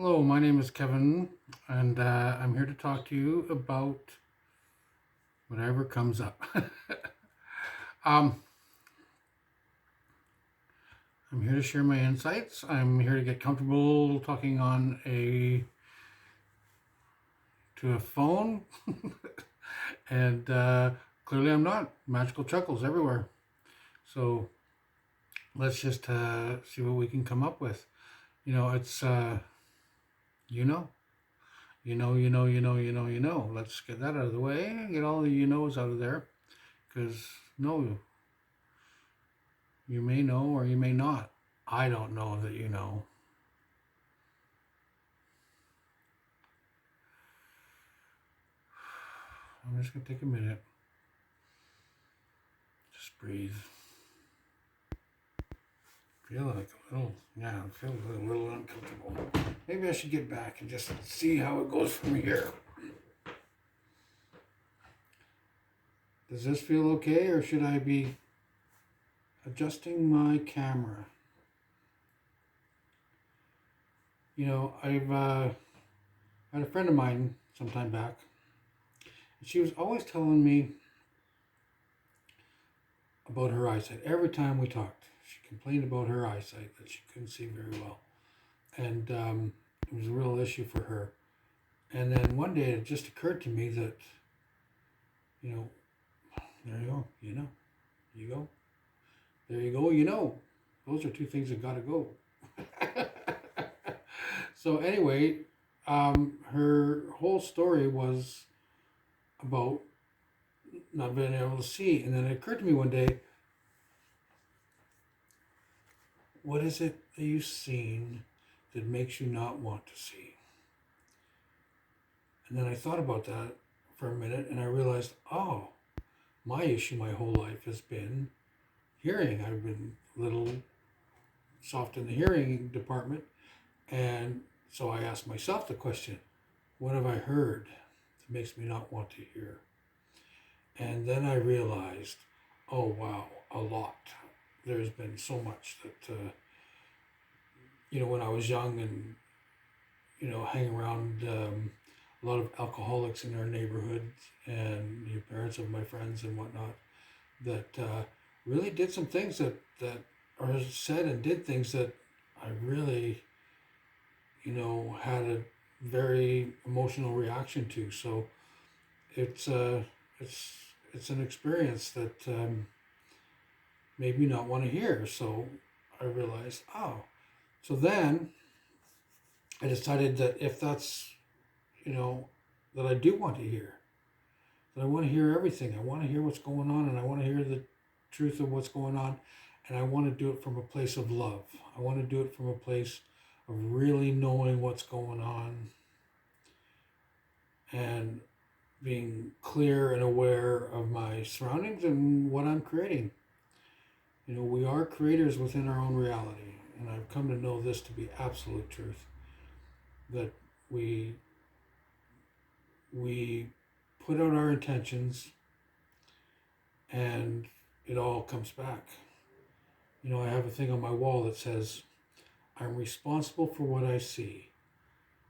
Hello, my name is Kevin, and I'm here to talk to you about whatever comes up. um, I'm here to share my insights. I'm here to get comfortable talking on a to a phone, and clearly I'm not. Magical chuckles everywhere. So let's just see what we can come up with. It's you know, Let's get that out of the way. Get all the you knows out of there, because no. You may know or you may not. I don't know that you know. I'm just going to take a minute. Just breathe. Feel like I feel a little uncomfortable. Maybe I should get back and just see how it goes from here. Does this feel okay, or should I be adjusting my camera? I've had a friend of mine some time back, and she was always telling me about her eyesight. Every time we talked, she complained about her eyesight, that she couldn't see very well. And it was a real issue for her. And then one day it just occurred to me that, you know, there you go, you go, there you go, those are two things that got to go. So anyway, her whole story was about not being able to see. And then it occurred to me one day, what is it that you've seen that makes you not want to see? And then I thought about that for a minute, and I realized, oh, my issue my whole life has been hearing. I've been a little soft in the hearing department. And so I asked myself the question, what have I heard that makes me not want to hear? And then I realized, oh, wow, a lot. There's been so much that, when I was young and, hanging around a lot of alcoholics in our neighborhood and the parents of my friends and whatnot, that really did some things or said and did things that I really, had a very emotional reaction to. So it's it's an experience that made me not want to hear. So I realized, oh, so then I decided that if that's, that I do want to hear, that I want to hear everything. I want to hear what's going on, and I want to hear the truth of what's going on, and I want to do it from a place of love. I want to do it from a place of really knowing what's going on and being clear and aware of my surroundings and what I'm creating. We are creators within our own reality, and I've come to know this to be absolute truth, that we put out our intentions and it all comes back. I have a thing on my wall that says, I'm responsible for what I see.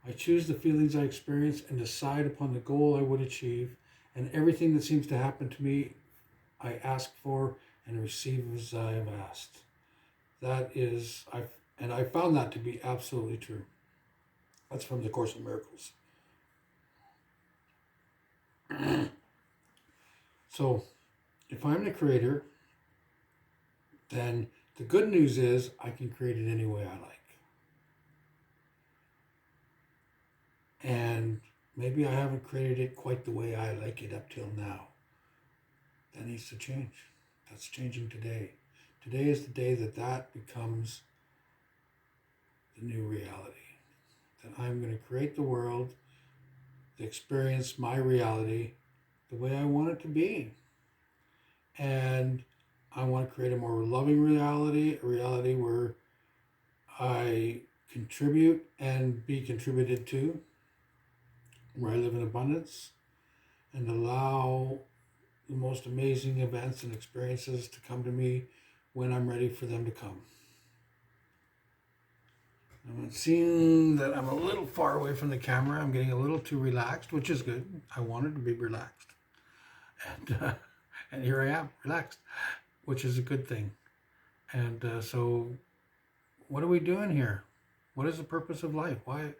I choose the feelings I experience and decide upon the goal I would achieve, and everything that seems to happen to me, I ask for and receive as I have asked. I found that to be absolutely true. That's from the Course in Miracles. So, if I'm the creator, then the good news is I can create it any way I like. And maybe I haven't created it quite the way I like it up till now. That needs to change. That's changing today. Today is the day that becomes the new reality. That I'm going to create the world, to experience my reality the way I want it to be. And I want to create a more loving reality, a reality where I contribute and be contributed to, where I live in abundance and allow the most amazing events and experiences to come to me when I'm ready for them to come. I'm seeing that I'm a little far away from the camera. I'm getting a little too relaxed, which is good. I wanted to be relaxed. And here I am, relaxed, which is a good thing. And so what are we doing here? What is the purpose of life? Why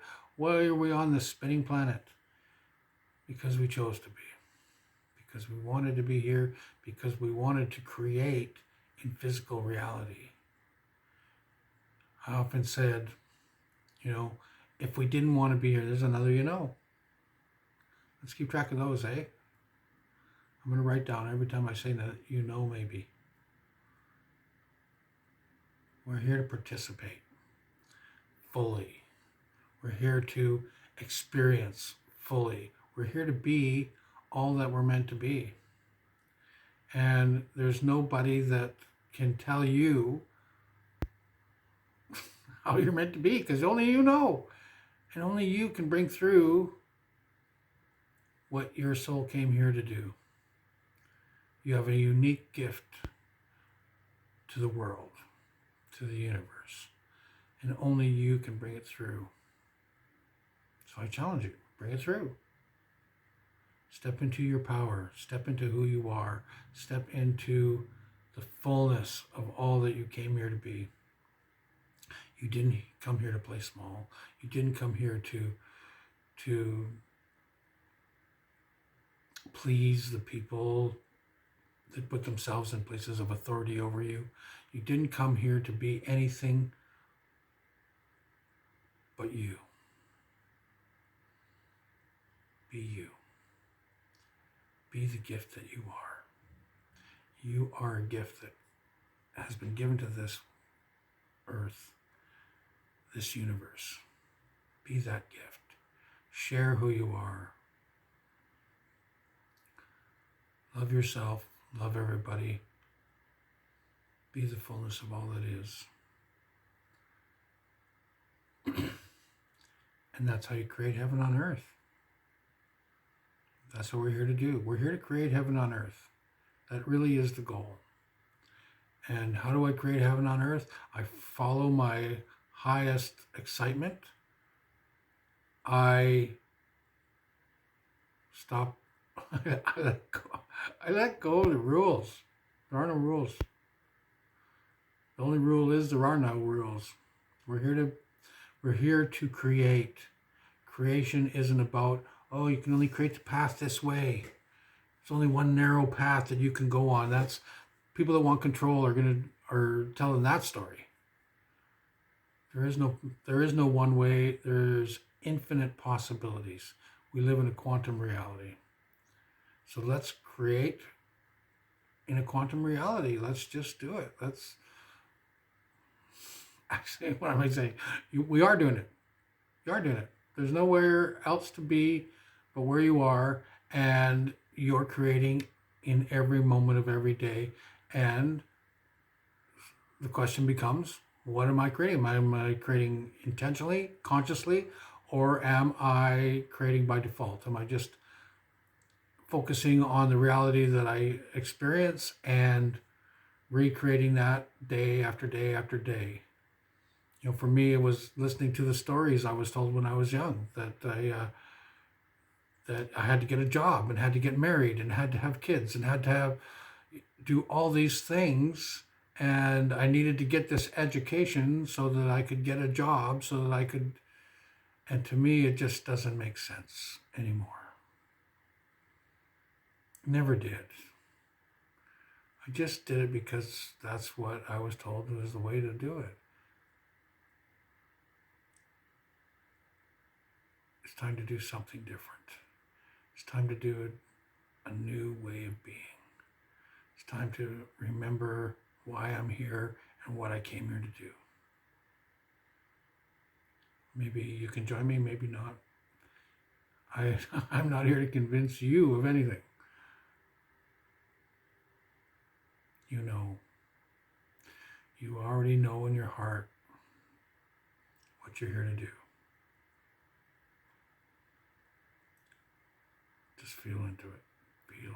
are we on this spinning planet? Because we chose to be. Because we wanted to be here. Because we wanted to create in physical reality. I often said, if we didn't want to be here, there's another Let's keep track of those, eh? I'm going to write down every time I say that, maybe. We're here to participate fully. We're here to experience fully. We're here to be all that we're meant to be. And there's nobody that can tell you how you're meant to be, because only you know. And only you can bring through what your soul came here to do. You have a unique gift to the world, to the universe, and only you can bring it through. So I challenge you, bring it through. Step into your power, step into who you are, step into the fullness of all that you came here to be. You didn't come here to play small. You didn't come here to please the people that put themselves in places of authority over you. You didn't come here to be anything but you. Be you. Be the gift that you are. You are a gift that has been given to this earth, this universe. Be that gift. Share who you are. Love yourself. Love everybody. Be the fullness of all that is. And that's how you create heaven on earth. That's what we're here to do. We're here to create heaven on earth. That really is the goal. And how do I create heaven on earth? I follow my highest excitement. I stop. I let go of the rules. There are no rules. The only rule is there are no rules. We're here to create. Creation isn't about, you can only create the path this way. There's only one narrow path that you can go on. That's people that want control are telling that story. There is no one way. There's infinite possibilities. We live in a quantum reality. So let's create in a quantum reality. Let's just do it. Actually, what am I saying? We are doing it. You are doing it. There's nowhere else to be but where you are, and you're creating in every moment of every day. And the question becomes, what am I creating? Am I creating intentionally, consciously, or am I creating by default? Am I just focusing on the reality that I experience and recreating that day after day after day? For me, it was listening to the stories I was told when I was young, that I had to get a job and had to get married and had to have kids and had to do all these things. And I needed to get this education so that I could get a job, so that I could, and to me, it just doesn't make sense anymore. Never did. I just did it because that's what I was told was the way to do it. It's time to do something different. It's time to do a new way of being. It's time to remember why I'm here and what I came here to do. Maybe you can join me, maybe not. I'm not here to convince you of anything. You already know in your heart what you're here to do. Just feel into it. Feel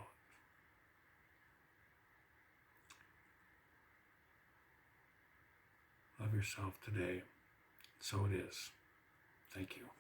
it. Love yourself today. So it is. Thank you.